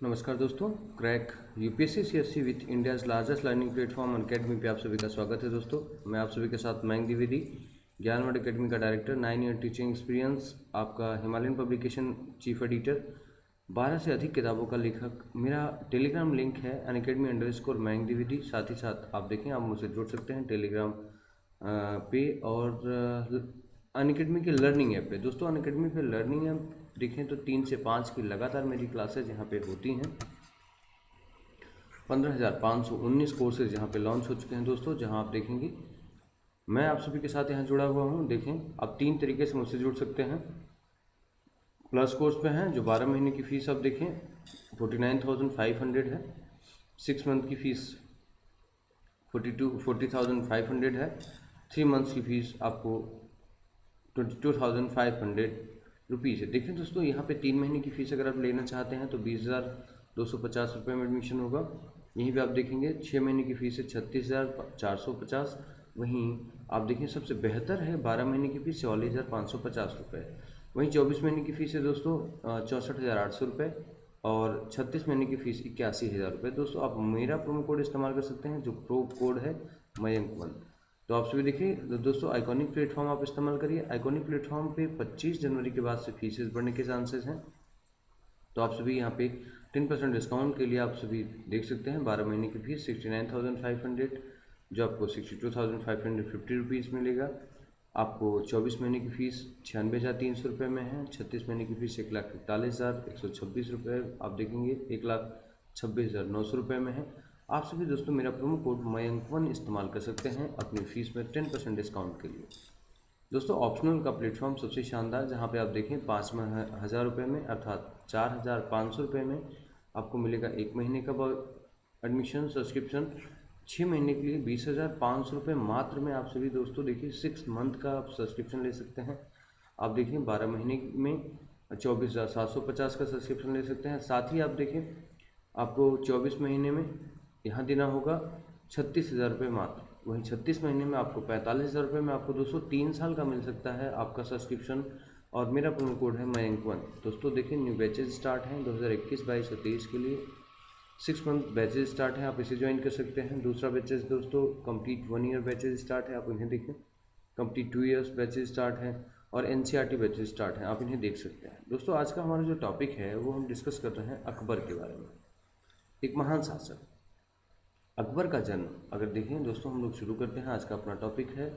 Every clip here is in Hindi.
नमस्कार दोस्तों, crack UPSC CSC with India's largest learning platform Unacademy पे आप सभी का स्वागत है। दोस्तों, मैं आप सभी के साथ मयंक द्विवेदी, ज्ञानवर्ध अकेडमी का डायरेक्टर, 9 ईयर टीचिंग एक्सपीरियंस, आपका हिमालयन पब्लिकेशन चीफ एडिटर, 12 से अधिक किताबों का लेखक। मेरा टेलीग्राम लिंक है अनकेडमी_मयंक द्विवेदी। साथ ही साथ आप देखें, आप मुझसे जुड़ सकते हैं टेलीग्राम पे और अनअकैडमी के लर्निंग ऐप पे। दोस्तों, अनअकैडमी पे लर्निंग ऐप देखें तो 3 से 5 की लगातार मेरी क्लासेज यहाँ पे होती हैं। 15,519 कोर्सेज यहाँ पे लॉन्च हो चुके हैं दोस्तों, जहाँ आप देखेंगे मैं आप सभी के साथ यहाँ जुड़ा हुआ हूँ। देखें, आप 3 तरीके से मुझसे जुड़ सकते हैं। प्लस कोर्स पे हैं, जो 12 महीने की फ़ीस आप देखें 49,500 है। 6 मंथ की फ़ीस 40,500 है। 3 मंथ्स की फ़ीस आपको 22,500 रुपीज़ है। देखिए दोस्तों, यहाँ पे 3 महीने की फ़ीस अगर आप लेना चाहते हैं तो 20,250 रुपये में एडमिशन होगा। यहीं पे आप देखेंगे 6 महीने की फ़ीस है 36,450। वहीं आप देखें सबसे बेहतर है 12 महीने की फ़ीस 44,550 रुपये। वहीं 24 महीने की फ़ीस है दोस्तों 64,800 रुपये और 36 महीने की फ़ीस 81,000 रुपये। दोस्तों, आप मेरा प्रोमो कोड इस्तेमाल कर सकते हैं, जो प्रो कोड है मयंक1। तो आप सभी देखिए दोस्तों, आइकॉनिक प्लेटफॉर्म आप इस्तेमाल करिए। आइकॉनिक प्लेटफॉर्म पे 25 जनवरी के बाद से फीसेस बढ़ने के चांसेस हैं। तो आप सभी यहाँ पे 10% डिस्काउंट के लिए आप सभी देख सकते हैं। 12 महीने की फीस 69,500, जो आपको 62,550 रुपीज़ मिलेगा। आपको 24 महीने की फ़ीस 96,300 रुपये में है। 36 महीने की फ़ीस 1,41,126 रुपये आप देखेंगे 1,26,900 रुपये में है। आप सभी दोस्तों मेरा प्रोमो कोड मयंक1 इस्तेमाल कर सकते हैं अपनी फ़ीस में 10% डिस्काउंट के लिए। दोस्तों, ऑप्शनल का प्लेटफॉर्म सबसे शानदार, जहाँ पे आप देखें 5,000 रुपये में अर्थात 4,500 रुपये में आपको मिलेगा 1 महीने का एडमिशन सब्सक्रिप्शन। 6 महीने के लिए 20,500 रुपये मात्र में आप सभी दोस्तों देखिए 6 मंथ का आप सब्सक्रिप्शन ले सकते हैं। आप देखें 12 महीने में 24,750 का सब्सक्रिप्शन ले सकते हैं। साथ ही आप देखें आपको 24 महीने में यहाँ देना होगा 36,000 रुपये मात्र। वहीं 36 महीने में आपको 45,000 रुपये में आपको दोस्तों 3 साल का मिल सकता है आपका सब्सक्रिप्शन। और मेरा प्रोमो कोड है मयंक1। दोस्तों देखिए, न्यू बैचेज स्टार्ट हैं 2021, 22 और 23 के लिए। 6 मंथ बैचेज स्टार्ट हैं, आप इसे ज्वाइन कर सकते हैं। दूसरा बैचेज दोस्तों कंप्लीट 1 ईयर बैचेज स्टार्ट है, आप इन्हें देखें। कंप्लीट 2 ईयर्स बैचेज स्टार्ट हैं और एनसीईआरटी बैचेज स्टार्ट हैं, आप इन्हें देख सकते हैं। दोस्तों, आज का हमारा जो टॉपिक है वो हम डिस्कस कर रहे हैं अकबर के बारे में। एक महान शासक अकबर का जन्म अगर देखें दोस्तों, हम लोग शुरू करते हैं। आज का अपना टॉपिक है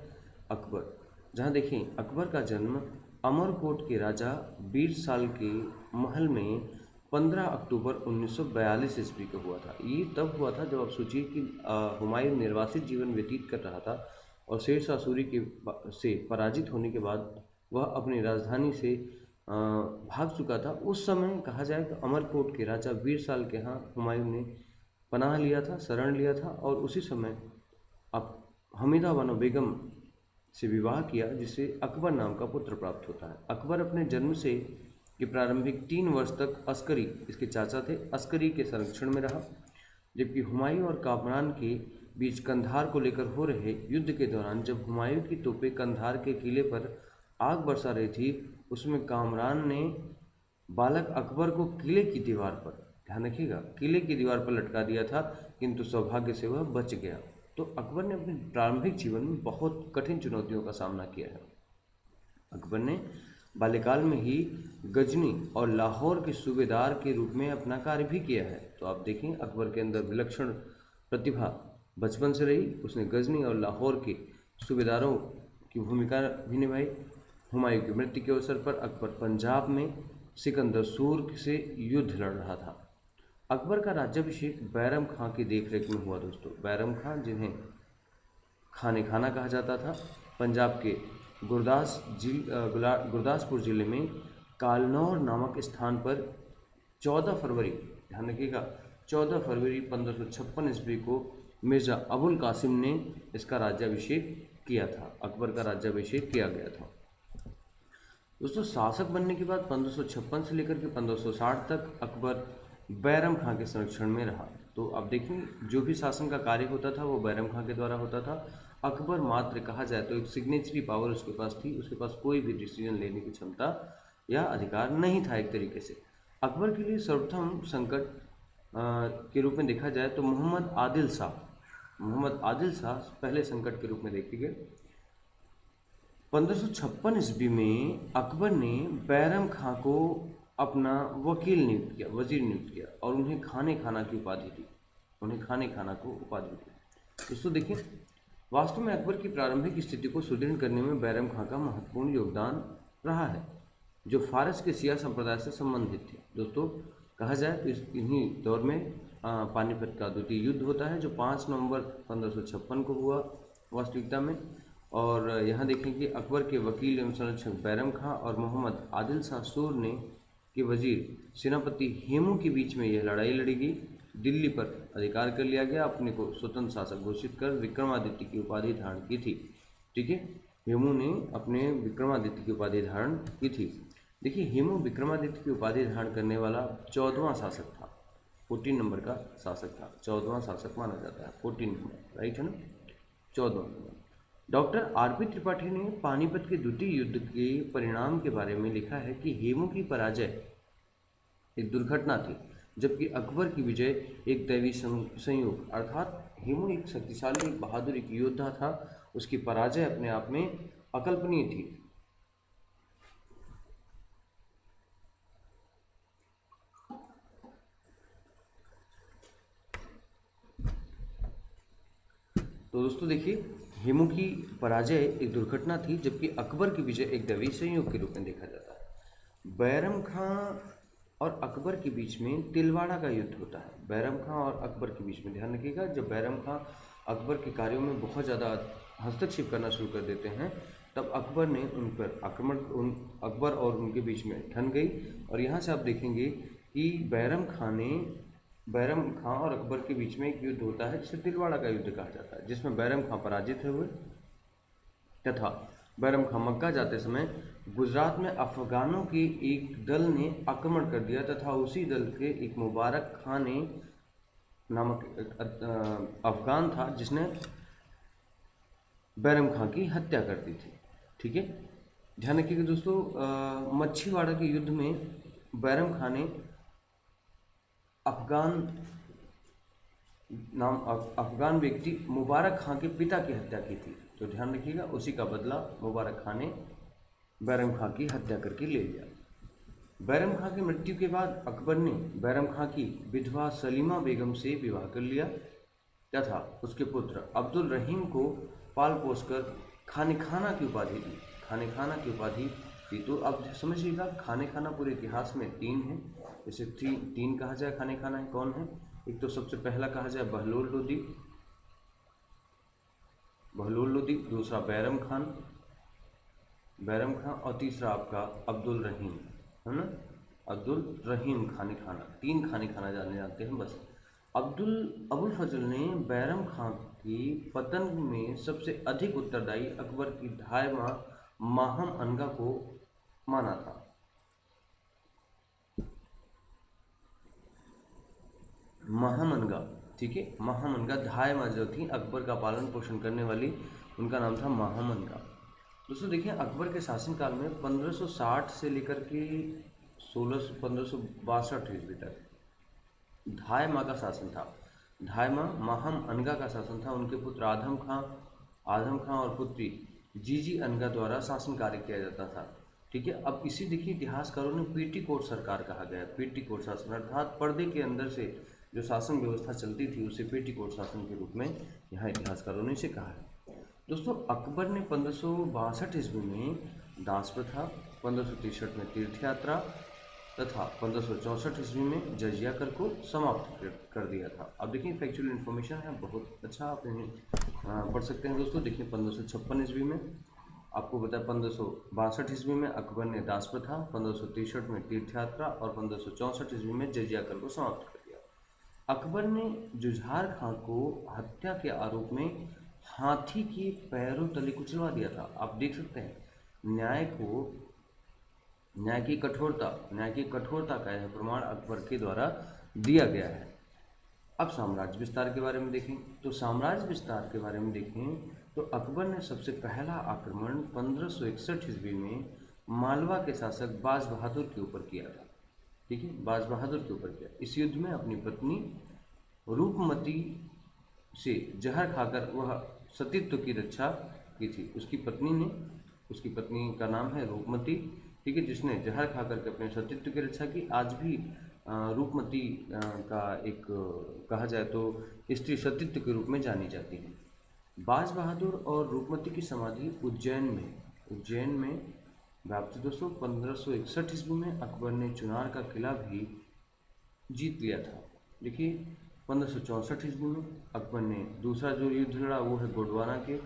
अकबर, जहां देखें अकबर का जन्म अमरकोट के राजा बीरसाल के महल में 15 अक्टूबर 1942 ईस्वी को हुआ था। ये तब हुआ था जब आप सोचिए कि हुमायूं निर्वासित जीवन व्यतीत कर रहा था और शेरशाह सूरी से पराजित होने के बाद वह अपनी राजधानी से भाग चुका था। उस समय कहा जाए तो अमरकोट के राजा बीरसाल के यहाँ हुमायूं ने पनाह लिया था, शरण लिया था और उसी समय अब हमीदा बानो बेगम से विवाह किया, जिससे अकबर नाम का पुत्र प्राप्त होता है। अकबर अपने जन्म से के प्रारंभिक 3 वर्ष तक अस्करी, इसके चाचा थे, अस्करी के संरक्षण में रहा। जबकि हुमायूं और कामरान के बीच कंधार को लेकर हो रहे युद्ध के दौरान जब हुमायूं की तोपें कंधार के किले पर आग बरसा रही थी, उसमें कामरान ने बालक अकबर को किले की दीवार पर, ध्यान रखिएगा, किले की दीवार पर लटका दिया था, किंतु सौभाग्य से वह बच गया। तो अकबर ने अपने प्रारंभिक जीवन में बहुत कठिन चुनौतियों का सामना किया है। अकबर ने बाल्यकाल में ही गजनी और लाहौर के सूबेदार के रूप में अपना कार्य भी किया है। तो आप देखें, अकबर के अंदर विलक्षण प्रतिभा बचपन से रही। उसने गजनी और लाहौर के सूबेदारों की भूमिका भी निभाई। हुमायूं की मृत्यु के अवसर पर अकबर पंजाब में सिकंदर सूर से युद्ध लड़ रहा था। अकबर का राज्याभिषेक बैरम खां की देखरेख में हुआ दोस्तों। बैरम खां, जिन्हें खाने खाना कहा जाता था, पंजाब के गुरदासपुर जिले में कालनौर नामक स्थान पर 14 फरवरी, ध्यान रखिएगा, 14 फरवरी 1556 ईस्वी को मिर्ज़ा अबुल कासिम ने इसका राज्याभिषेक किया था। अकबर का राज्याभिषेक किया गया था दोस्तों। शासक बनने के बाद 1556 से लेकर के 1560 तक अकबर बैरम खां के संरक्षण में रहा। तो आप देखें, जो भी शासन का कार्य होता था वो बैरम खां के द्वारा होता था। अकबर मात्र कहा जाए तो एक सिग्नेचरी पावर उसके पास थी, उसके पास कोई भी डिसीजन लेने की क्षमता या अधिकार नहीं था एक तरीके से। अकबर के लिए सर्वप्रथम संकट के रूप में देखा जाए तो मोहम्मद आदिल शाह पहले संकट के रूप में देखे गए। 1556 ईस्वी में अकबर ने बैरम खां को अपना वजीर नियुक्त किया और उन्हें खाने खाना की उपाधि दी, दोस्तों देखिए, वास्तव में अकबर की प्रारंभिक स्थिति को सुदृढ़ करने में बैरम खां का महत्वपूर्ण योगदान रहा है, जो फारस के शिया संप्रदाय से संबंधित थे। दोस्तों कहा जाए तो इन्हीं दौर में पानीपत का द्वितीय युद्ध होता है, जो 5 नवंबर 1556 को हुआ वास्तविकता में। और यहाँ देखें कि अकबर के वकील एवं संरक्षक बैरम खां और मोहम्मद आदिल शाह सूर ने के वजीर सेनापति हेमू के बीच में यह लड़ाई लड़ी गई। दिल्ली पर अधिकार कर लिया गया, अपने को स्वतंत्र शासक घोषित कर विक्रमादित्य की उपाधि धारण की थी। ठीक है, हेमू ने अपने विक्रमादित्य की उपाधि धारण की थी। देखिए, हेमू विक्रमादित्य की उपाधि धारण करने वाला 14वां शासक था, 14 नंबर का शासक था, 14वां शासक माना जाता है, 14 नंबर, राइट है ना, 14वां नंबर। डॉक्टर आरपी त्रिपाठी ने पानीपत के द्वितीय युद्ध के परिणाम के बारे में लिखा है कि हेमू की पराजय एक दुर्घटना थी, जबकि अकबर की विजय एक दैवी संयोग, अर्थात हेमू एक शक्तिशाली, एक बहादुर, एक योद्धा था, उसकी पराजय अपने आप में अकल्पनीय थी। तो दोस्तों देखिए, हेमू की पराजय एक दुर्घटना थी, जबकि अकबर की विजय एक दैवी संयोग के रूप में देखा जाता है। बैरम खां और अकबर के बीच में तिलवाड़ा का युद्ध होता है। बैरम खां और अकबर के बीच में, ध्यान रखिएगा, जब बैरम खां अकबर के कार्यों में बहुत ज़्यादा हस्तक्षेप करना शुरू कर देते हैं, तब अकबर ने उन पर अकबर और उनके बीच में ठन गई। और यहाँ से आप देखेंगे कि बैरम खां और अकबर के बीच में एक युद्ध होता है, जिसे तिलवाड़ा का युद्ध कहा जाता है, जिसमें बैरम खां पराजित हुए तथा बैरम खां मक्का जाते समय गुजरात में अफगानों के एक दल ने आक्रमण कर दिया तथा उसी दल के एक मुबारक खां ने नामक अफगान था, जिसने बैरम खां की हत्या कर दी थी। ठीक है, ध्यान रखिएगा दोस्तों, मच्छीवाड़ा के युद्ध में बैरम खां ने अफगान व्यक्ति मुबारक खां के पिता की हत्या की थी। तो ध्यान रखिएगा, उसी का बदला मुबारक खां ने बैरम खां की हत्या करके ले लिया। बैरम खां की मृत्यु के बाद अकबर ने बैरम खां की विधवा सलीमा बेगम से विवाह कर लिया तथा उसके पुत्र अब्दुल रहीम को पाल पोसकर खाने खाना की उपाधि दी। तो अब समझिएगा, खाने खाना पूरे इतिहास में 3 है, जैसे 3 कहा जाए खाने खाना है, कौन है? एक तो सबसे पहला कहा जाए बहलोल लोदी, दूसरा बैरम खान और तीसरा आपका अब्दुल रहीम, है ना, अब्दुल रहीम खाने खाना। 3 खाने खाना जानते हैं बस। अबुल फजल ने बैरम खां की पतन में सबसे अधिक उत्तरदायी अकबर की ढाई माहम अनगा को माना था। माहम अनगा, ठीक है, माहम अनगा ढाई माँ जो थी अकबर का पालन पोषण करने वाली, उनका नाम था माहम अनगा। दोस्तों देखिए, अकबर के शासनकाल में 1560 से लेकर के 1562 ईस्वी तक ढाई माह का शासन था। ढाई माह माहम अनगा का शासन था। उनके पुत्र आदम खां और पुत्री जीजी अनगा द्वारा शासन कार्य किया जाता था। ठीक है, अब इसी देखिए इतिहासकारों ने पेटीकोट सरकार कहा गया। पेटीकोट शासन अर्थात पर्दे के अंदर से जो शासन व्यवस्था चलती थी, उसे पेटीकोट शासन के रूप में यहाँ इतिहासकारों ने इसे कहा है। दोस्तों अकबर ने 1562 ईस्वी में दास प्रथा, 1563 में तीर्थ यात्रा तथा 1564 ईस्वी में जजिया कर को समाप्त कर दिया था। अब देखिए फैक्चुअल इन्फॉर्मेशन है, बहुत अच्छा आप इन्हें पढ़ सकते हैं दोस्तों। देखिए 1556 ईस्वी में आपको पता है, 1562 ईस्वी में अकबर ने दास प्रथा, 1563 में तीर्थ यात्रा और 1564 ईस्वी में जजिया कर को समाप्त कर दिया। अकबर ने जुझार खां को हत्या के आरोप में हाथी के पैरों तले कुचलवा दिया था। आप देख सकते हैं, न्याय की कठोरता का यह प्रमाण अकबर के द्वारा दिया गया है। अब साम्राज्य विस्तार के बारे में देखें तो अकबर ने सबसे पहला आक्रमण 1561 ईस्वी में मालवा के शासक बाज बहादुर के ऊपर किया था। ठीक है, बाज बहादुर के ऊपर किया। इस युद्ध में अपनी पत्नी रूपमती से जहर खाकर वह सतीत्व की रक्षा की थी। उसकी पत्नी का नाम है रूपमती, ठीक है, जिसने जहर खा करके अपने सतीत्व की रक्षा की। आज भी रूपमती का एक कहा जाए तो स्त्री सतीत्व के रूप में जानी जाती है। बाज बहादुर और रूपमती की समाधि उज्जैन में व्याप्त। दोस्तों 1561 ईस्वी में अकबर ने चुनार का किला भी जीत लिया था। देखिए 1564 ईस्वी में अकबर ने दूसरा जो युद्ध लड़ा वो है गोंडवाना के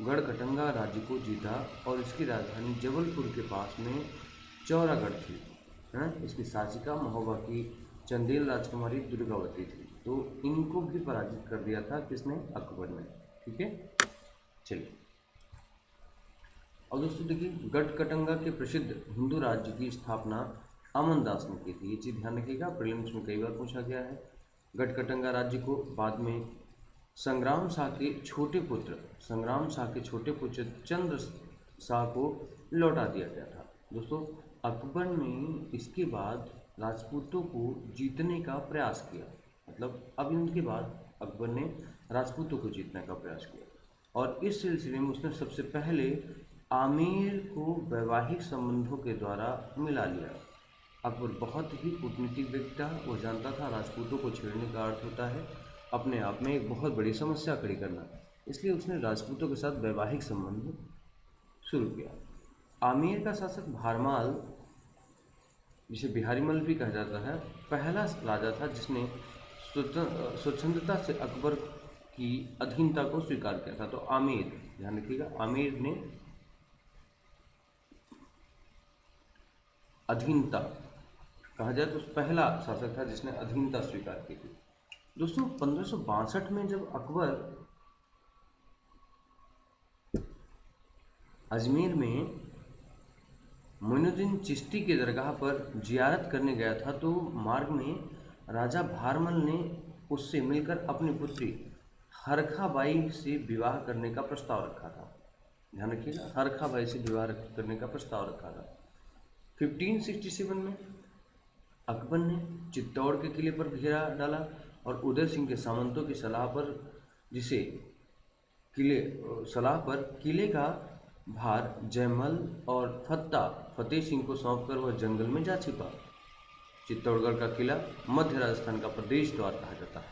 गढ़कटंगा राज्य को जीता और इसकी राजधानी जबलपुर के पास में चौरागढ़ थी। इसकी शासिका महोबा की चंदेल राजकुमारी दुर्गावती थी। तो इनको भी पराजित कर दिया था किसने? अकबर ने। ठीक है, चलिए। और दोस्तों देखिए गढ़कटंगा के प्रसिद्ध हिंदू राज्य की स्थापना अमन दास ने की थी। ये चीज़ ध्यान रखिएगा, प्रीलिम्स में कई बार पूछा गया है। गढ़कटंगा राज्य को बाद में संग्राम शाह के छोटे पुत्र चंद्र शाह को लौटा दिया गया था। दोस्तों अकबर ने इसके बाद राजपूतों को जीतने का प्रयास किया, मतलब अब इनके बाद अकबर ने राजपूतों को जीतने का प्रयास किया और इस सिलसिले में उसने सबसे पहले आमेर को वैवाहिक संबंधों के द्वारा मिला लिया। अकबर बहुत ही कूटनीतिक व्यक्ति था, वो जानता था राजपूतों को छेड़ने का अर्थ होता है अपने आप में एक बहुत बड़ी समस्या खड़ी करना, इसलिए उसने राजपूतों के साथ वैवाहिक संबंध शुरू किया। आमेर का शासक भारमाल, जिसे बिहारीमल भी कहा जाता है, पहला राजा था जिसने स्वच्छंदता से अकबर की अधीनता को स्वीकार किया था। तो आमेर, ध्यान रखिएगा, आमेर ने अधीनता कहा जाए तो पहला शासक था जिसने अधीनता स्वीकार की थी। दोस्तों 1562 में जब अकबर अजमेर में मोइनुद्दीन चिश्ती के दरगाह पर जियारत करने गया था तो मार्ग में राजा भारमल ने उससे मिलकर अपनी पुत्री हरखा बाई से विवाह करने का प्रस्ताव रखा था। ध्यान रखिएगा, हरखा बाई से विवाह करने का प्रस्ताव रखा था। 1567 में अकबर ने चित्तौड़ के किले पर घेरा डाला और उदय सिंह के सामंतों की सलाह पर किले का भार जयमल और फतेह सिंह को सौंपकर वह जंगल में जा छिपा। चित्तौड़गढ़ का किला मध्य राजस्थान का प्रदेश द्वार कहा जाता है।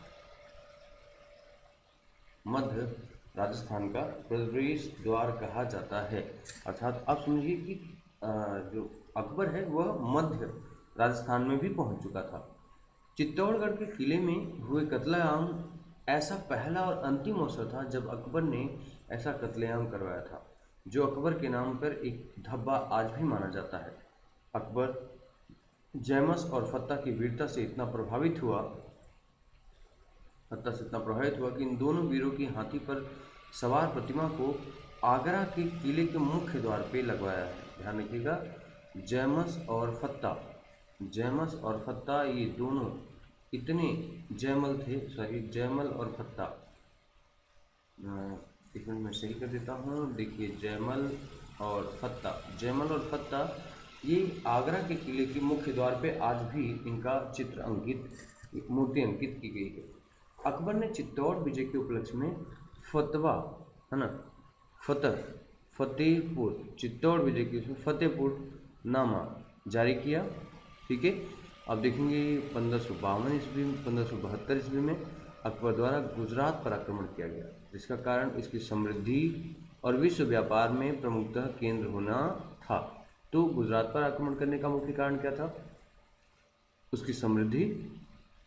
मध्य राजस्थान का प्रदेश द्वार कहा जाता है, अर्थात आप समझिए कि जो अकबर है वह मध्य राजस्थान में भी पहुंच चुका था। चित्तौड़गढ़ के किले में हुए कत्लेआम ऐसा पहला और अंतिम अवसर था जब अकबर ने ऐसा कत्लेआम करवाया था, जो अकबर के नाम पर एक धब्बा आज भी माना जाता है। अकबर जैमस और फत्ता की वीरता से इतना प्रभावित हुआ कि इन दोनों वीरों की हाथी पर सवार प्रतिमा को आगरा के किले के मुख्य द्वार पे लगवाया है। ध्यान रखिएगा, जैमस और फत्ता ये दोनों इतने जैमल और फत्ता, एक मिनट में सही कर देता हूँ। देखिए जैमल और फत्ता ये आगरा के किले के मुख्य द्वार पे आज भी इनका मूर्ति अंकित की गई है। अकबर ने चित्तौड़ विजय के उपलक्ष्य में चित्तौड़ विजय के फतेहपुर नामा जारी किया। ठीक है, अब देखेंगे 1552 ईस्वी में 1572 ईस्वी में अकबर द्वारा गुजरात पर आक्रमण किया गया, जिसका कारण इसकी समृद्धि और विश्व व्यापार में प्रमुखतः केंद्र होना था। तो गुजरात पर आक्रमण करने का मुख्य कारण क्या था? उसकी समृद्धि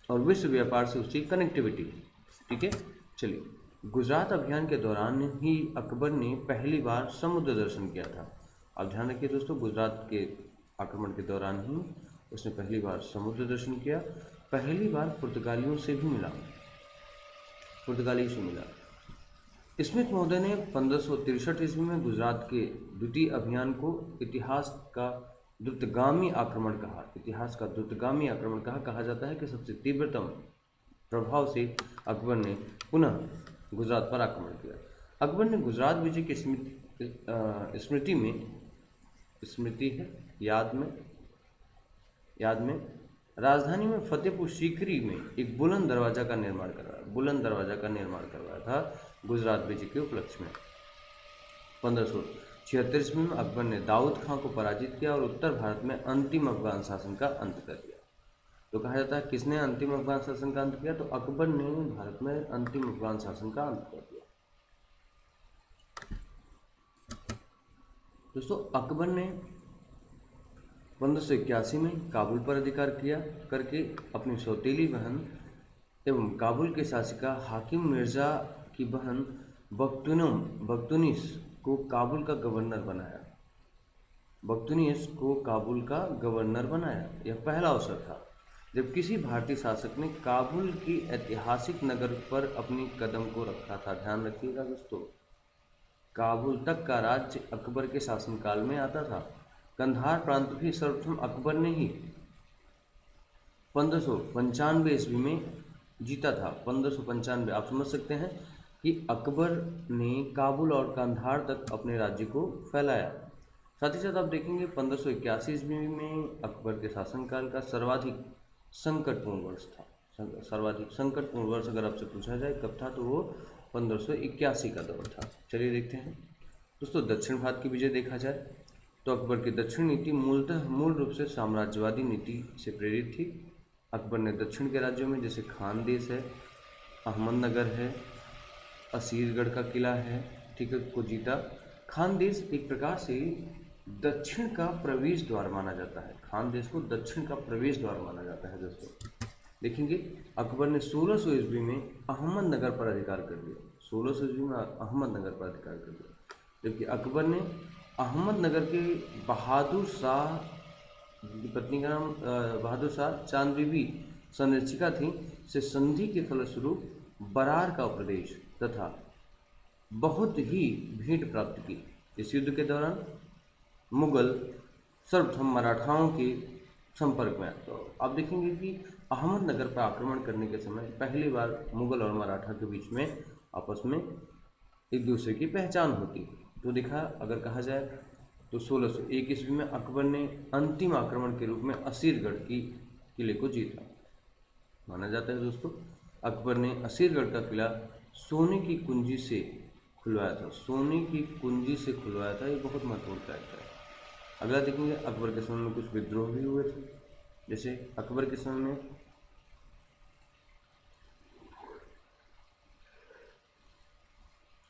और विश्व व्यापार से उसकी कनेक्टिविटी। ठीक है, चलिए, गुजरात अभियान के दौरान ही अकबर ने पहली बार समुद्र दर्शन किया था। अब ध्यान रखिए दोस्तों, गुजरात के आक्रमण के दौरान ही उसने पहली बार समुद्र दर्शन किया, पहली बार पुर्तगालियों से मिला। स्मिथ महोदय ने 1563 ईस्वी में गुजरात के द्वितीय अभियान को इतिहास का द्रुतगामी आक्रमण कहा जाता है कि सबसे तीव्रतम प्रभाव से अकबर ने पुनः गुजरात पर आक्रमण किया। अकबर ने गुजरात विजय की याद में याद में राजधानी में फतेहपुर सीकरी में एक बुलंद दरवाजा का निर्माण करवाया था गुजरात विजय के उपलक्ष्य में। 1576 ईस्वी में अकबर ने दाऊद खां को पराजित किया और उत्तर भारत में अंतिम अफगान शासन का अंत कर दिया। तो कहा जाता है किसने अंतिम अफगान शासन का अंत किया? तो अकबर ने भारत में अंतिम अफगान शासन का अंत कर दिया। दोस्तों अकबर ने 1581 में काबुल पर अधिकार किया करके अपनी सौतेली बहन एवं काबुल के शासिका हाकिम मिर्जा की बहन बख्तुनिस को काबुल का गवर्नर बनाया। यह पहला अवसर था जब किसी भारतीय शासक ने काबुल की ऐतिहासिक नगर पर अपनी कदम को रखा था। ध्यान रखिएगा दोस्तों, काबुल तक का राज्य अकबर के शासनकाल में आता था। कंधार प्रांत भी सर्वप्रथम अकबर ने ही 1595 ईस्वी में जीता था। 1595 आप समझ सकते हैं कि अकबर ने काबुल और कंधार तक अपने राज्य को फैलाया। साथ ही साथ आप देखेंगे 1581 ईस्वी में अकबर के शासनकाल का सर्वाधिक संकटपूर्ण वर्ष अगर आपसे पूछा जाए कब था, तो वो 1581 का दौर था। चलिए देखते हैं दोस्तों, दक्षिण भारत की विजय देखा जाए तो अकबर की दक्षिण नीति मूल रूप से साम्राज्यवादी नीति से प्रेरित थी। अकबर ने दक्षिण के राज्यों में जैसे खानदेश है, अहमदनगर है, असीरगढ़ का किला है, ठीक है, को जीता। खानदेश एक प्रकार से दक्षिण का प्रवेश द्वार माना जाता है। खानदेश को दक्षिण का प्रवेश द्वार माना जाता है। दोस्तों देखेंगे अकबर ने 1600 ईस्वी में अहमदनगर पर अधिकार कर लिया। 1600 ईस्वी में अहमदनगर पर अधिकार कर लिया, जबकि अकबर ने अहमदनगर के बहादुर शाह की पत्नी का नाम बहादुर शाह चांद बीबी संरक्षिका थी से संधि के फलस्वरूप बरार का प्रदेश तथा बहुत ही भेंट प्राप्त की। इस युद्ध के दौरान मुगल सर्वप्रथम मराठाओं के संपर्क में आए। तो आप देखेंगे कि अहमदनगर पर आक्रमण करने के समय पहली बार मुगल और मराठा के बीच में आपस में एक दूसरे की पहचान होती। तो देखा अगर कहा जाए तो 1601 ईस्वी में अकबर ने अंतिम आक्रमण के रूप में असीरगढ़ की किले को जीता। माना जाता है दोस्तों अकबर ने असीरगढ़ का किला सोने की कुंजी से खुलवाया था। सोने की कुंजी से खुलवाया था, ये बहुत महत्वपूर्ण फैक्ट है। अगला देखेंगे अकबर के समय में कुछ विद्रोह भी हुए थे। जैसे अकबर के समय में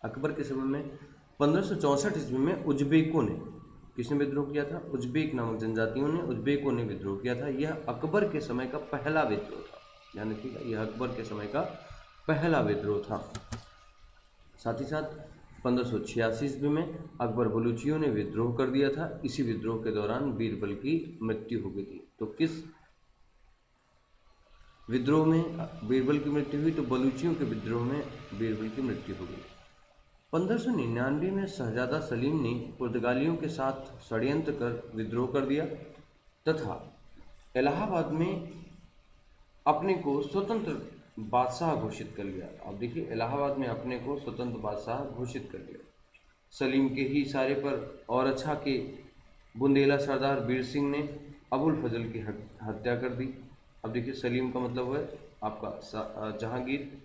अकबर के समय में 1564 ईस्वी में उज्बेकों ने, किसने विद्रोह किया था? उज्बेक नामक जनजातियों ने, उज्बेकों ने विद्रोह किया था। यह अकबर के समय का पहला विद्रोह था। ध्यान रखिएगा, यह अकबर के समय का पहला विद्रोह था। साथ ही साथ 1586 ईस्वी में अकबर बलूचियों ने विद्रोह कर दिया था। इसी विद्रोह के दौरान बीरबल की मृत्यु हो गई थी। तो किस विद्रोह में बीरबल की मृत्यु हुई? तो बलूचियों के विद्रोह में बीरबल की मृत्यु हो गई। 1599 में शहजादा सलीम ने पुर्तगालियों के साथ षड्यंत्र कर विद्रोह कर दिया तथा इलाहाबाद में अपने को स्वतंत्र बादशाह घोषित कर लिया। अब देखिए इलाहाबाद में अपने को स्वतंत्र बादशाह घोषित कर लिया। सलीम के ही इशारे पर और अच्छा के बुंदेला सरदार बीर सिंह ने अबुल फजल की हत्या कर दी। अब देखिए सलीम का मतलब है आपका जहांगीर,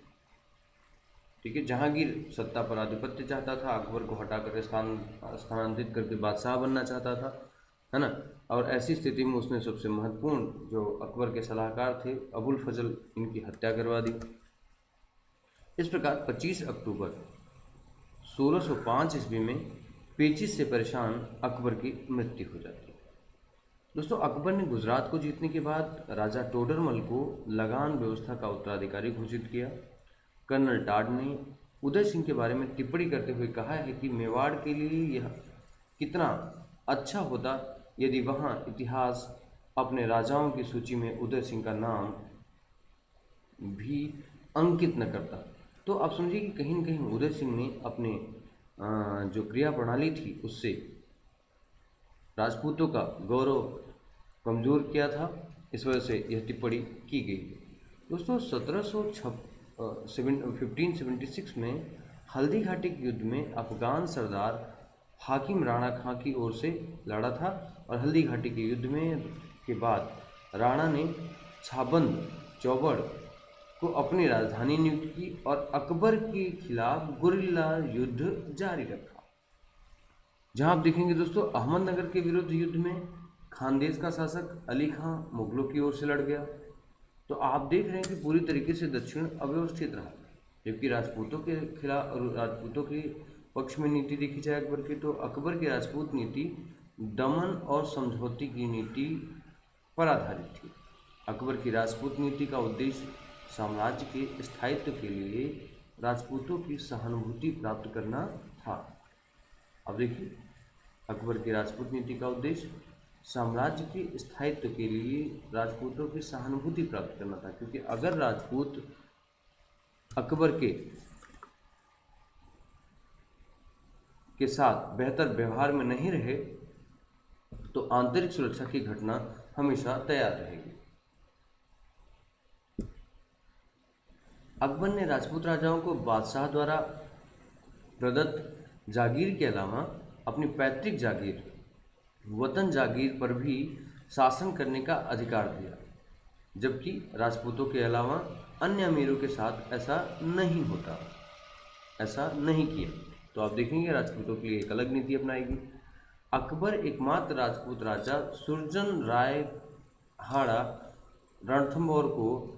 ठीक है। जहांगीर सत्ता पर आधिपत्य चाहता था, अकबर को हटाकर स्थानांतरित करके बादशाह बनना चाहता था, है ना। और ऐसी स्थिति में उसने सबसे महत्वपूर्ण जो अकबर के सलाहकार थे अबुल फजल, इनकी हत्या करवा दी। इस प्रकार 25 अक्टूबर 1605 ईस्वी में पेचिश से परेशान अकबर की मृत्यु हो जाती है। दोस्तों अकबर ने गुजरात को जीतने के बाद राजा टोडरमल को लगान व्यवस्था का उत्तराधिकारी घोषित किया। कर्नल टाड ने उदय सिंह के बारे में टिप्पणी करते हुए कहा है कि मेवाड़ के लिए यह कितना अच्छा होता यदि वहाँ इतिहास अपने राजाओं की सूची में उदय सिंह का नाम भी अंकित न करता। तो आप समझिए कि कहीं न कहीं उदय सिंह ने अपने जो क्रिया प्रणाली थी उससे राजपूतों का गौरव कमज़ोर किया था। इस वजह से यह टिप्पणी की गई। दोस्तों 1576 में हल्दी घाटी के युद्ध में अफगान सरदार हाकिम राणा खां की ओर से लड़ा था और हल्दी घाटी के युद्ध में के बाद राणा ने छाबंद चौबड़ को अपनी राजधानी नियुक्त की और अकबर के खिलाफ गुरिल्ला युद्ध जारी रखा। जहां आप देखेंगे दोस्तों, अहमदनगर के विरुद्ध युद्ध में खानदेश का शासक अली खां मुगलों की ओर से लड़ गया। तो आप देख रहे हैं कि पूरी तरीके से दक्षिण अव्यवस्थित रहा, जबकि राजपूतों के खिलाफ और राजपूतों के पक्ष में नीति देखी जाए अकबर की, तो अकबर की राजपूत नीति दमन और समझौते की नीति पर आधारित थी। अकबर की राजपूत नीति का उद्देश्य साम्राज्य के स्थायित्व के लिए राजपूतों की सहानुभूति प्राप्त करना था। अब देखिए, अकबर की राजपूत नीति का उद्देश्य साम्राज्य के स्थायित्व के लिए राजपूतों की सहानुभूति प्राप्त करना था, क्योंकि अगर राजपूत अकबर के साथ बेहतर व्यवहार में नहीं रहे तो आंतरिक सुरक्षा की घटना हमेशा तैयार रहेगी। अकबर ने राजपूत राजाओं को बादशाह द्वारा प्रदत्त जागीर के अलावा अपनी पैतृक जागीर वतन जागीर पर भी शासन करने का अधिकार दिया, जबकि राजपूतों के अलावा अन्य अमीरों के साथ ऐसा नहीं किया। तो आप देखेंगे राजपूतों के लिए एक अलग नीति अपनाएगी। अकबर एकमात्र राजपूत राजा सुरजन राय हाड़ा रणथंभौर को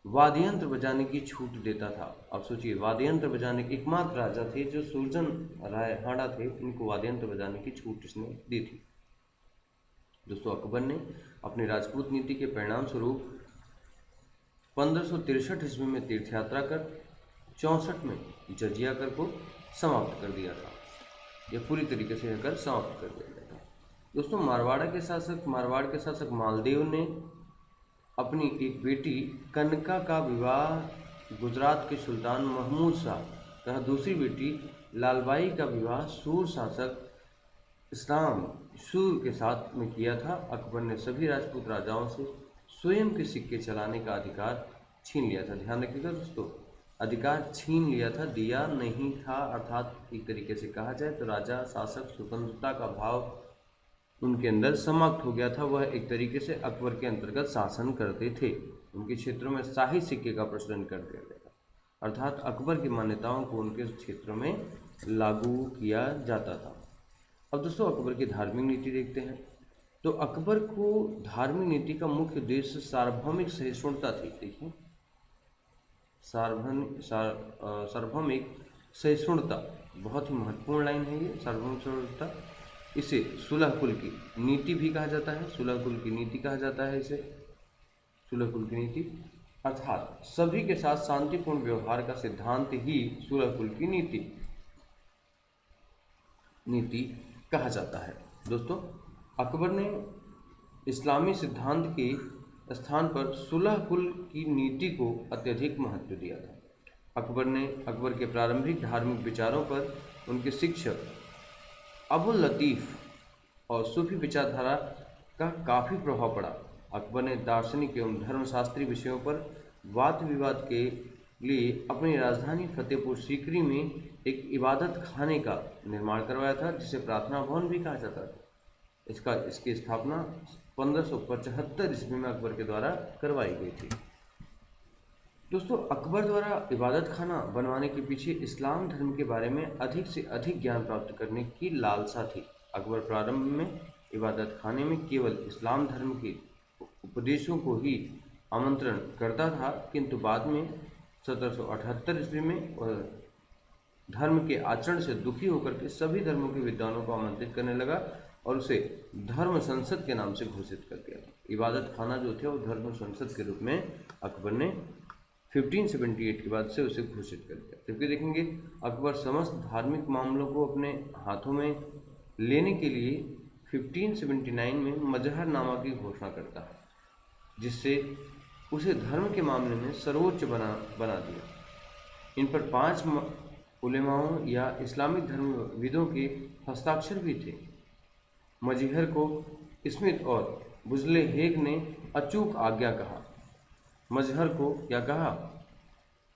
वाद्ययंत्र बजाने की छूट देता था। अब सोचिए, वाद्ययंत्र बजाने के एकमात्र राजा थे जो सुरजन राय हाड़ा थे, इनको वाद्ययंत्र बजाने की छूट इसने दी थी। दोस्तों, अकबर ने अपनी राजपूत नीति के परिणाम स्वरूप 1563 ईस्वी में तीर्थ यात्रा कर 64 में जजिया कर को समाप्त कर दिया था। यह पूरी तरीके से कर समाप्त कर दिया गया था। दोस्तों, मारवाड़ के शासक मालदेव ने अपनी एक बेटी कनका का विवाह गुजरात के सुल्तान महमूद शाह तथा दूसरी बेटी लालबाई का विवाह सूर शासक इस्लाम सूर के साथ में किया था। अकबर ने सभी राजपूत राजाओं से स्वयं के सिक्के चलाने का अधिकार छीन लिया था। ध्यान रखिएगा दोस्तों, अधिकार छीन लिया था, दिया नहीं था। अर्थात एक तरीके से कहा जाए तो राजा शासक स्वतंत्रता का भाव उनके अंदर समाप्त हो गया था। वह एक तरीके से अकबर के अंतर्गत शासन करते थे। उनके क्षेत्रों में शाही सिक्के का प्रचलन कर दिया गया था, अर्थात अकबर की मान्यताओं को उनके क्षेत्रों में लागू किया जाता था। अब दोस्तों, अकबर की धार्मिक नीति देखते हैं। तो अकबर को धार्मिक नीति का मुख्य उद्देश्य सार्वभौमिक सहिष्णुता थी। देखिए, सार्वभौमिक सहिष्णुता बहुत ही महत्वपूर्ण लाइन है ये, सार्वभौमिक सहिष्णुता। इसे सुलह कुल की नीति भी कहा जाता है, सुलह कुल की नीति कहा जाता है इसे, सुलह कुल की नीति, अर्थात सभी के साथ शांतिपूर्ण व्यवहार का सिद्धांत ही सुलह कुल की नीति कहा जाता है। दोस्तों, अकबर ने इस्लामी सिद्धांत के स्थान पर सुलह कुल की नीति को अत्यधिक महत्व दिया था। अकबर के प्रारंभिक धार्मिक विचारों पर उनके शिक्षक अबुल लतीफ़ और सूफी विचारधारा का काफ़ी प्रभाव पड़ा। अकबर ने दार्शनिक एवं धर्मशास्त्री विषयों पर वाद विवाद के लिए अपनी राजधानी फतेहपुर सीकरी में एक इबादत खाने का निर्माण करवाया था, जिसे प्रार्थना भवन भी कहा जाता था। इसकी स्थापना 1575 ईस्वी में अकबर के द्वारा करवाई गई थी। दोस्तों, अकबर द्वारा इबादत खाना बनवाने के पीछे इस्लाम धर्म के बारे में अधिक से अधिक ज्ञान प्राप्त करने की लालसा थी। अकबर प्रारंभ में इबादत खाने में केवल इस्लाम धर्म के उपदेशों को ही आमंत्रण करता था, किंतु बाद में 1778 ईस्वी में वह धर्म के आचरण से दुखी होकर के सभी धर्मों के विद्वानों को आमंत्रित करने लगा और उसे धर्म संसद के नाम से घोषित कर दिया। इबादत खाना जो थे वो धर्म संसद के रूप में अकबर ने 1578 के बाद से उसे घोषित कर दिया। जबकि देखेंगे, अकबर समस्त धार्मिक मामलों को अपने हाथों में लेने के लिए 1579 में मजहर नामा की घोषणा करता है, जिससे उसे धर्म के मामले में सर्वोच्च बना दिया। इन पर 5 उलेमाओं या इस्लामिक धर्मविदों के हस्ताक्षर भी थे। मजहर को स्मिथ और बुजले हेग ने अचूक आज्ञा कहा। मजहर को क्या कहा?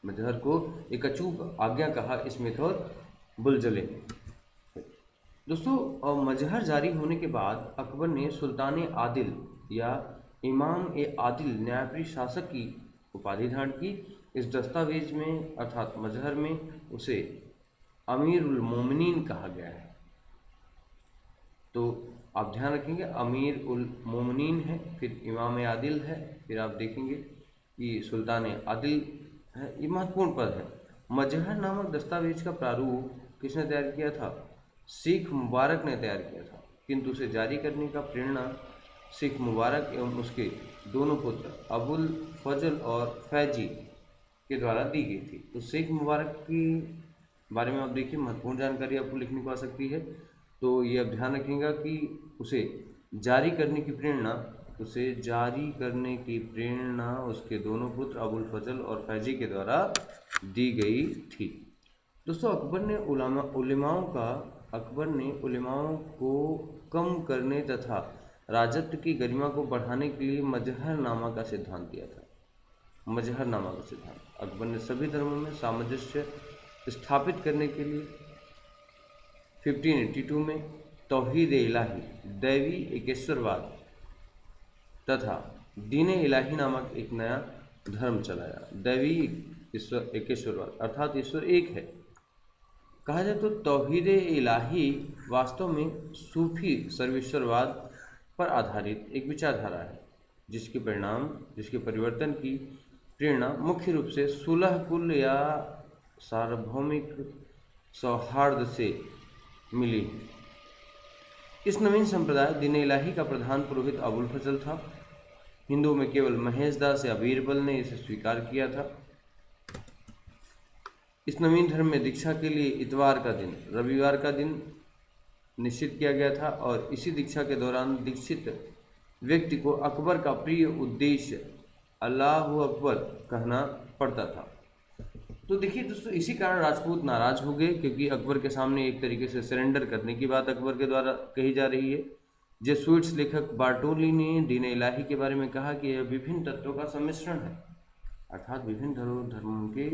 मजहर को एक अचूक आज्ञा कहा स्मिथ और बुलजले ने। दोस्तों, मजहर जारी होने के बाद अकबर ने सुल्तान आदिल या इमाम ए आदिल न्यायप्रिय शासक की उपाधि धारण की। इस दस्तावेज में अर्थात मजहर में उसे अमीर उल मोमिनीन कहा गया है। तो आप ध्यान रखेंगे अमीर उल मोमिनीन है, फिर इमाम आदिल है, फिर आप देखेंगे कि सुल्तान आदिल है। ये महत्वपूर्ण पद है। मजहर नामक दस्तावेज का प्रारूप किसने तैयार किया था? शेख मुबारक ने तैयार किया था, किंतु उसे जारी करने का प्रेरणा शेख मुबारक एवं उसके दोनों पुत्र अबुल फजल और फैजी के द्वारा दी गई थी। तो शेख मुबारक के बारे में आप देखिए, महत्वपूर्ण जानकारी आपको लिखने को आ सकती है। तो ये आप ध्यान रखिएगा कि उसे जारी करने की प्रेरणा उसके दोनों पुत्र अबुल फजल और फैजी के द्वारा दी गई थी। दोस्तों अकबर ने उलेमाओं को कम करने तथा राजत्व की गरिमा को बढ़ाने के लिए मजहरनामा का सिद्धांत दिया था। मजहरनामा का सिद्धांत अकबर ने सभी धर्मों में सामंजस्य स्थापित करने के लिए 1582 में तौहीद इलाही, दैवी एकेश्वरवाद तथा दीन इलाही नामक एक नया धर्म चलाया। दैवी एकेश्वरवाद अर्थात ईश्वर एक है। कहा जाए तो तौहीद इलाही वास्तव में सूफी सर्वेश्वरवाद पर आधारित एक विचारधारा है, जिसके परिवर्तन की प्रेरणा मुख्य रूप से सुलह कुल या सार्वभौमिक सौहार्द से मिली। इस नवीन संप्रदाय दीन इलाही का प्रधान पुरोहित अबुल फजल था। हिंदुओं में केवल महेश दास या बीरबल ने इसे स्वीकार किया था। इस नवीन धर्म में दीक्षा के लिए इतवार का दिन, रविवार का दिन निश्चित किया गया था और इसी दीक्षा के दौरान दीक्षित व्यक्ति को अकबर का प्रिय उद्देश्य अल्लाहु अकबर कहना पड़ता था। तो देखिए दोस्तों, इसी कारण राजपूत नाराज हो गए, क्योंकि अकबर के सामने एक तरीके से सरेंडर करने की बात अकबर के द्वारा कही जा रही है। जेसुइट्स लेखक बार्टोली ने दीन इलाही के बारे में कहा कि यह विभिन्न तत्वों का सम्मिश्रण है, अर्थात विभिन्न धर्मों के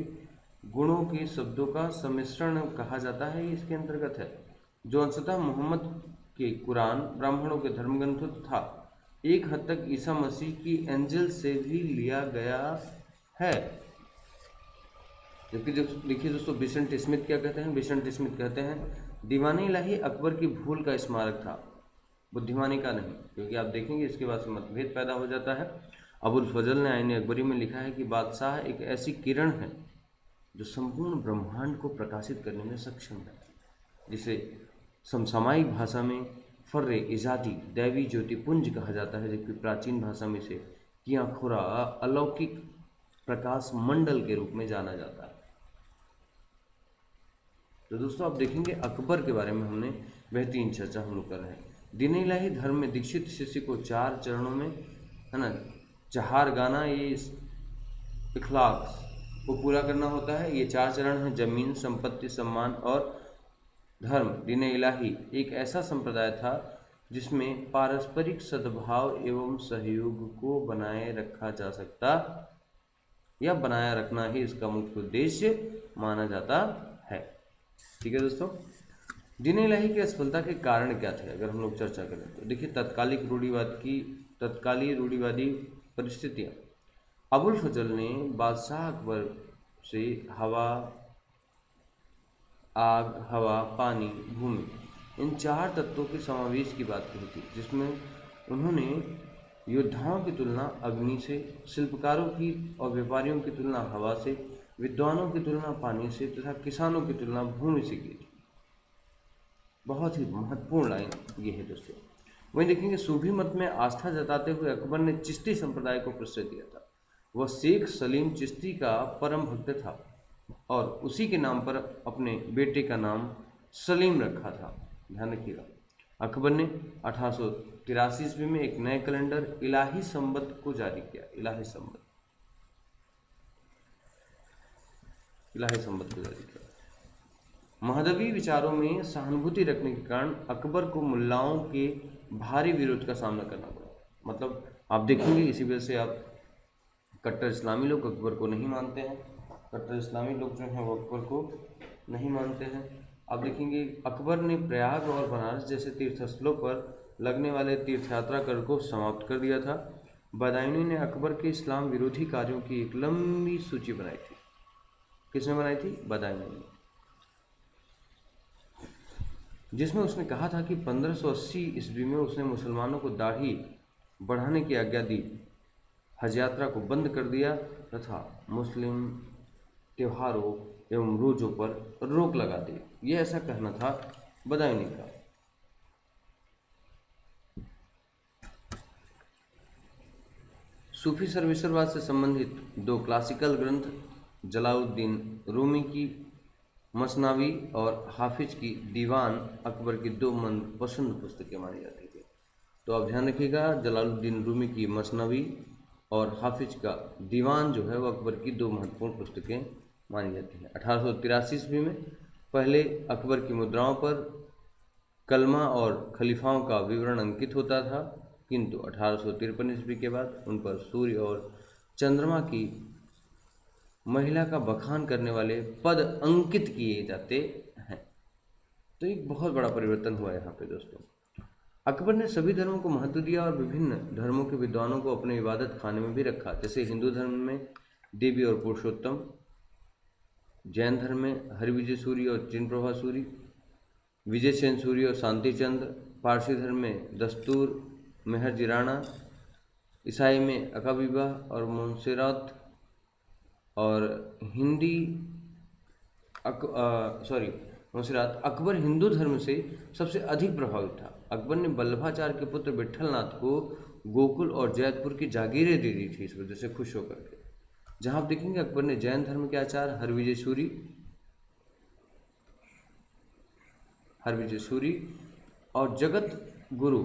गुणों के शब्दों का सम्मिश्रण कहा जाता है। इसके अंतर्गत है जो अंशतः मोहम्मद के कुरान, ब्राह्मणों के धर्मग्रंथों तथा एक हद तक ईसा मसीह की एंजल से भी लिया गया है। जबकि देखिए दोस्तों, बिसेंट स्मिथ क्या कहते हैं? बिसेंट स्मिथ कहते हैं दीवानी इलाही अकबर की भूल का स्मारक था, बुद्धिमानी का नहीं। क्योंकि आप देखेंगे इसके बाद से मतभेद पैदा हो जाता है। अबुल फजल ने आईन अकबरी में लिखा है कि बादशाह एक ऐसी किरण है जो संपूर्ण ब्रह्मांड को प्रकाशित करने में सक्षम है, जिसे समसामयिक भाषा में फर्रे इजादी दैवी ज्योतिपुंज कहा जाता है, जबकि प्राचीन भाषा में इसे कियाखुरा अलौकिक प्रकाश मंडल के रूप में जाना जाता है। तो दोस्तों आप देखेंगे अकबर के बारे में हमने बेहतरीन चर्चा हम लोग कर रहे हैं। दीन इलाही धर्म में दीक्षित शिष्य को 4 चरणों में, है ना, चहार गाना ये इखलाक को पूरा करना होता है। ये 4 चरण हैं: जमीन, संपत्ति, सम्मान और धर्म। दीन इलाही एक ऐसा संप्रदाय था जिसमें पारस्परिक सद्भाव एवं सहयोग को बनाए रखा जा सकता या बनाए रखना ही इसका मुख्य उद्देश्य माना जाता है। ठीक है दोस्तों, दीन इलाही की असफलता के कारण क्या थे अगर हम लोग चर्चा करें तो देखिए, तत्कालीन रूढ़िवादी परिस्थितियाँ। अबुल फजल ने बादशाह अकबर से आग, हवा, पानी, भूमि इन 4 तत्वों के समावेश की बात कही थी, जिसमें उन्होंने योद्धाओं की तुलना अग्नि से, शिल्पकारों की और व्यापारियों की तुलना हवा से, विद्वानों की तुलना पानी से तथा किसानों की तुलना भूमि से की थी। बहुत ही महत्वपूर्ण लाइन ये है दोस्तों। वहीं देखेंगे सूफी मत में आस्था जताते हुए अकबर ने चिश्ती संप्रदाय को प्रश्रय दिया था। वह शेख सलीम चिश्ती का परम भक्त था और उसी के नाम पर अपने बेटे का नाम सलीम रखा था। ध्यान रखिएगा, अकबर ने 1883 ईस्वी में एक नए कैलेंडर इलाही संबत को जारी किया। इलाही संबत को जारी किया। महदवी विचारों में सहानुभूति रखने के कारण अकबर को मुल्लाओं के भारी विरोध का सामना करना पड़ा। मतलब आप देखेंगे इसी वजह से आप कट्टर इस्लामी लोग अकबर को नहीं मानते हैं। कट्टर इस्लामी लोग जो हैं वो अकबर को नहीं मानते हैं। आप देखेंगे अकबर ने प्रयाग और बनारस जैसे तीर्थस्थलों पर लगने वाले तीर्थ यात्रा कर को समाप्त कर दिया था। बदायूनी ने अकबर के इस्लाम विरोधी कार्यों की एक लंबी सूची बनाई थी। किसने बनाई थी? बदायूनी ने, जिसमें उसने कहा था कि 1580 ईस्वी में उसने मुसलमानों को दाढ़ी बढ़ाने की आज्ञा दी, हज यात्रा को बंद कर दिया तथा मुस्लिम त्योहारों एवं रोजों पर रोक लगा दी। यह ऐसा कहना था बदायूनी का। सूफी सर्वेश्वरवाद से संबंधित दो क्लासिकल ग्रंथ जलालुद्दीन रूमी की मसनावी और हाफिज की दीवान अकबर की दो मनपसंद पुस्तकें मानी जाती थी। तो आप ध्यान रखिएगा, जलालुद्दीन रूमी की मसनावी और हाफिज का दीवान जो है वो अकबर की दो महत्वपूर्ण पुस्तकें मानी जाती हैं। 1883 ईस्वी में पहले अकबर की मुद्राओं पर कलमा और खलीफाओं का विवरण अंकित होता था, किंतु 1853 ईस्वी के बाद उन पर सूर्य और चंद्रमा की महिला का बखान करने वाले पद अंकित किए जाते हैं। तो एक बहुत बड़ा परिवर्तन हुआ यहाँ पे दोस्तों। अकबर ने सभी धर्मों को महत्व दिया और विभिन्न धर्मों के विद्वानों को अपने इबादत खाने में भी रखा। जैसे हिंदू धर्म में देवी और पुरुषोत्तम, जैन धर्म में हरिविजय सूरी और चिन्प्रभा सूरी, विजय सेन सूरी और शांति चंद्र, पारसी धर्म में दस्तूर मेहरजी राणा, ईसाई में अकाबीबा और मोन्सेरात, और हिंदी मोन्सेरात। अकबर हिंदू धर्म से सबसे अधिक प्रभावित था। अकबर ने वल्लभाचार्य के पुत्र विट्ठलनाथ को गोकुल और जैतपुर की जागीरें दे दी थी, इस वजह से खुश होकर के। जहाँ आप देखेंगे अकबर ने जैन धर्म के आचार्य हरविजय सूरी और जगत गुरु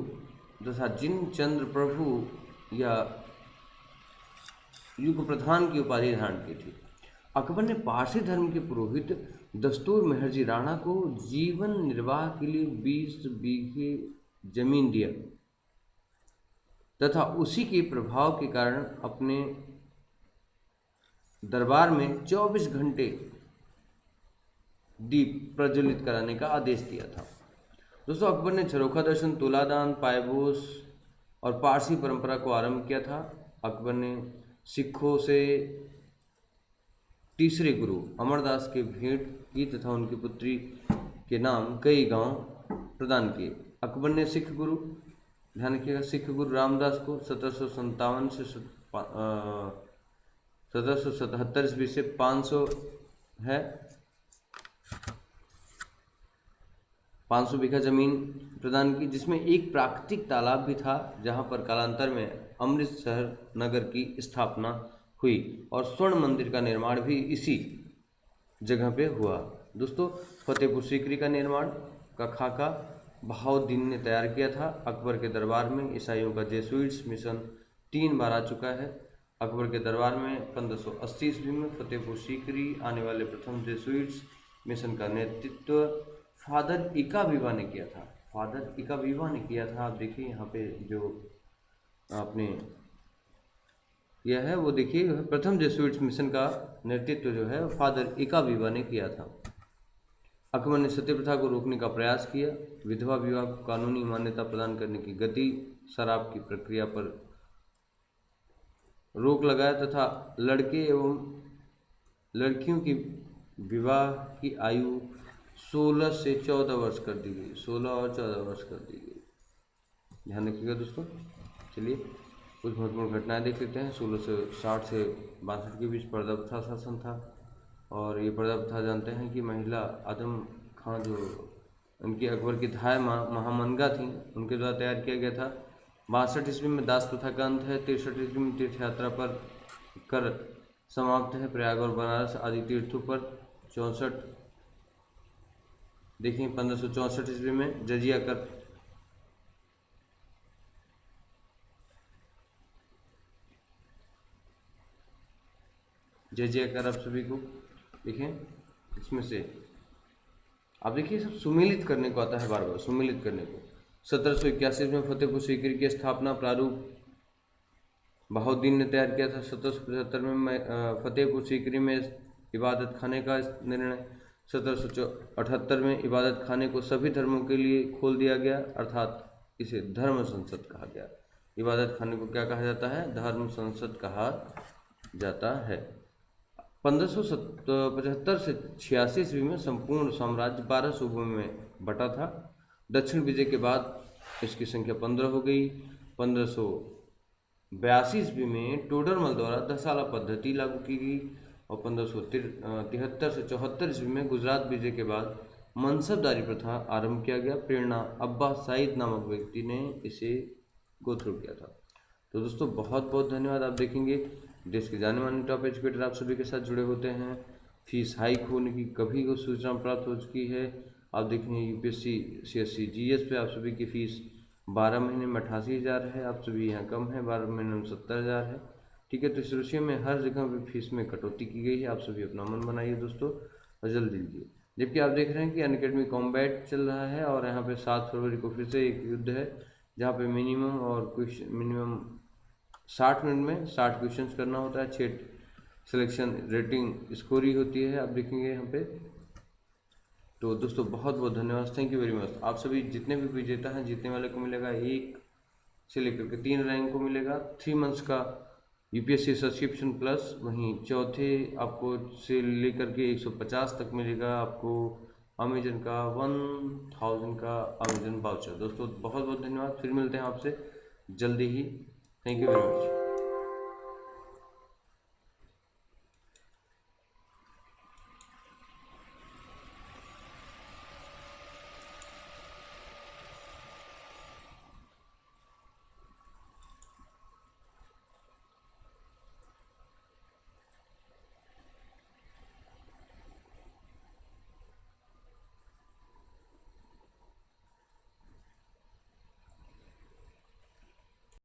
तथा जिन चंद्र प्रभु या युग प्रधान की उपाधि धारण की थी। अकबर ने पारसी धर्म के पुरोहित दस्तूर मेहरजी राणा को जीवन निर्वाह के लिए 20 बीघे जमीन दिया तथा उसी के प्रभाव के कारण अपने दरबार में 24 घंटे दीप प्रज्वलित कराने का आदेश दिया था। दोस्तों, अकबर ने झरोखा दर्शन, तुलादान, पायबोस और पारसी परंपरा को आरंभ किया था। अकबर ने सिखों से तीसरे गुरु अमरदास के भेंट की तथा उनकी पुत्री के नाम कई गांव प्रदान किए। अकबर ने सिख गुरु, ध्यान रखिएगा, सिख गुरु रामदास को 1757 से 1777 ईस्वी से 500 बीघा जमीन प्रदान की, जिसमें एक प्राकृतिक तालाब भी था, जहां पर कालांतर में अमृतसर नगर की स्थापना हुई और स्वर्ण मंदिर का निर्माण भी इसी जगह पे हुआ। दोस्तों, फतेहपुर सीकरी का निर्माण का खाका बहाउद्दीन ने तैयार किया था। अकबर के दरबार में ईसाइयों का जेसुइट्स मिशन 3 बार आ चुका है। अकबर के दरबार में 1580 ईस्वी में फतेहपुर सीकरी आने वाले प्रथम जेसुइट्स मिशन का नेतृत्व फादर इकाबीबा ने किया था। फादर इकाबीबा ने किया था। आप देखिए यहाँ पे जो आपने यह है वो देखिए, प्रथम जेसुइट्स मिशन का नेतृत्व जो है फादर इकाबीबा ने किया था। अकबर ने सती प्रथा को रोकने का प्रयास किया, विधवा विवाह को कानूनी मान्यता प्रदान करने की गति, शराब की प्रक्रिया पर रोक लगाया तथा लड़के एवं लड़कियों की विवाह की आयु 16 से 14 वर्ष कर दी गई। 16 और 14 वर्ष कर दी गई। ध्यान रखिएगा दोस्तों। चलिए कुछ महत्वपूर्ण घटनाएं देख लेते हैं। 1660 से 62 के बीच पर्दा प्रथा शासन था, और ये पर्दा प्रथा जानते हैं कि महिला आदम खां जो उनकी अकबर की धाय महामनगा थी, उनके द्वारा तैयार किया गया था। 62 ईस्वी में दास प्रथा का अंत है। 63 ईस्वी में तीर्थ यात्रा पर कर समाप्त है। प्रयाग और बनारस आदि तीर्थों पर 64 देखिए 1564 ईस्वी में जजिया कर आप सभी को देखिए, इसमें से आप देखिए सब सुमेलित करने को आता है, बार बार सुमेलित करने को। 1781 में फतेहपुर सीकरी की स्थापना प्रारूप बहाउद्दीन ने तैयार किया था। 1775 में फतेहपुर सीकरी में इबादत खाने का निर्णय। 1778 में इबादत खाने को सभी धर्मों के लिए खोल दिया गया, अर्थात इसे धर्म संसद कहा गया। इबादत खाने को क्या कहा जाता है? धर्म संसद कहा जाता है। 1575 से 86 ईस्वी में संपूर्ण साम्राज्य 12 सूबों में बटा था। दक्षिण विजय के बाद इसकी संख्या 15 हो गई। 1582 ईस्वी में टोडरमल द्वारा दसाला पद्धति लागू की गई और 1573 से 74 ईस्वी में गुजरात विजय के बाद मनसबदारी प्रथा आरंभ किया गया। प्रेरणा अब्बा साइद नामक व्यक्ति ने इसे गो थ्रू किया था। तो दोस्तों बहुत बहुत धन्यवाद। आप देखेंगे देश के जाने माने टॉप एजुकेटर आप सभी के साथ जुड़े होते हैं। फीस हाइक होने की कभी को सूचना प्राप्त हो चुकी है। आप देखेंगे यूपीएससी सीएससी जीएस पे आप सभी की फीस 12 महीने में 88,000 है। आप सभी यहाँ कम है, 12 महीने में 70,000 है। ठीक है, तो इस विषय में हर जगह पे फीस में कटौती की गई है। आप सभी अपना मन बनाइए दोस्तों और जल्दी लीजिए। जबकि आप देख रहे हैं कि अनअकैडमी कॉम्बैट चल रहा है और यहाँ पे 7 फरवरी को फिर से एक युद्ध है जहाँ पे मिनिमम 60 मिनट में 60 क्वेश्चंस करना होता है। 6 सिलेक्शन रेटिंग स्कोर ही होती है, आप देखेंगे यहाँ पे। तो दोस्तों बहुत बहुत धन्यवाद, थैंक यू वेरी मच। आप सभी जितने भी विजेता हैं, जीतने वाले को मिलेगा 1 से लेकर के 3 रैंक को मिलेगा 3 मंथ्स का यूपीएससी सब्सक्रिप्शन प्लस। वहीं चौथे आपको से लेकर के 150 तक मिलेगा आपको अमेजन का 1000 का अमेजन वाउचर। दोस्तों बहुत बहुत धन्यवाद, फिर मिलते हैं आपसे जल्दी ही। Thank you very much.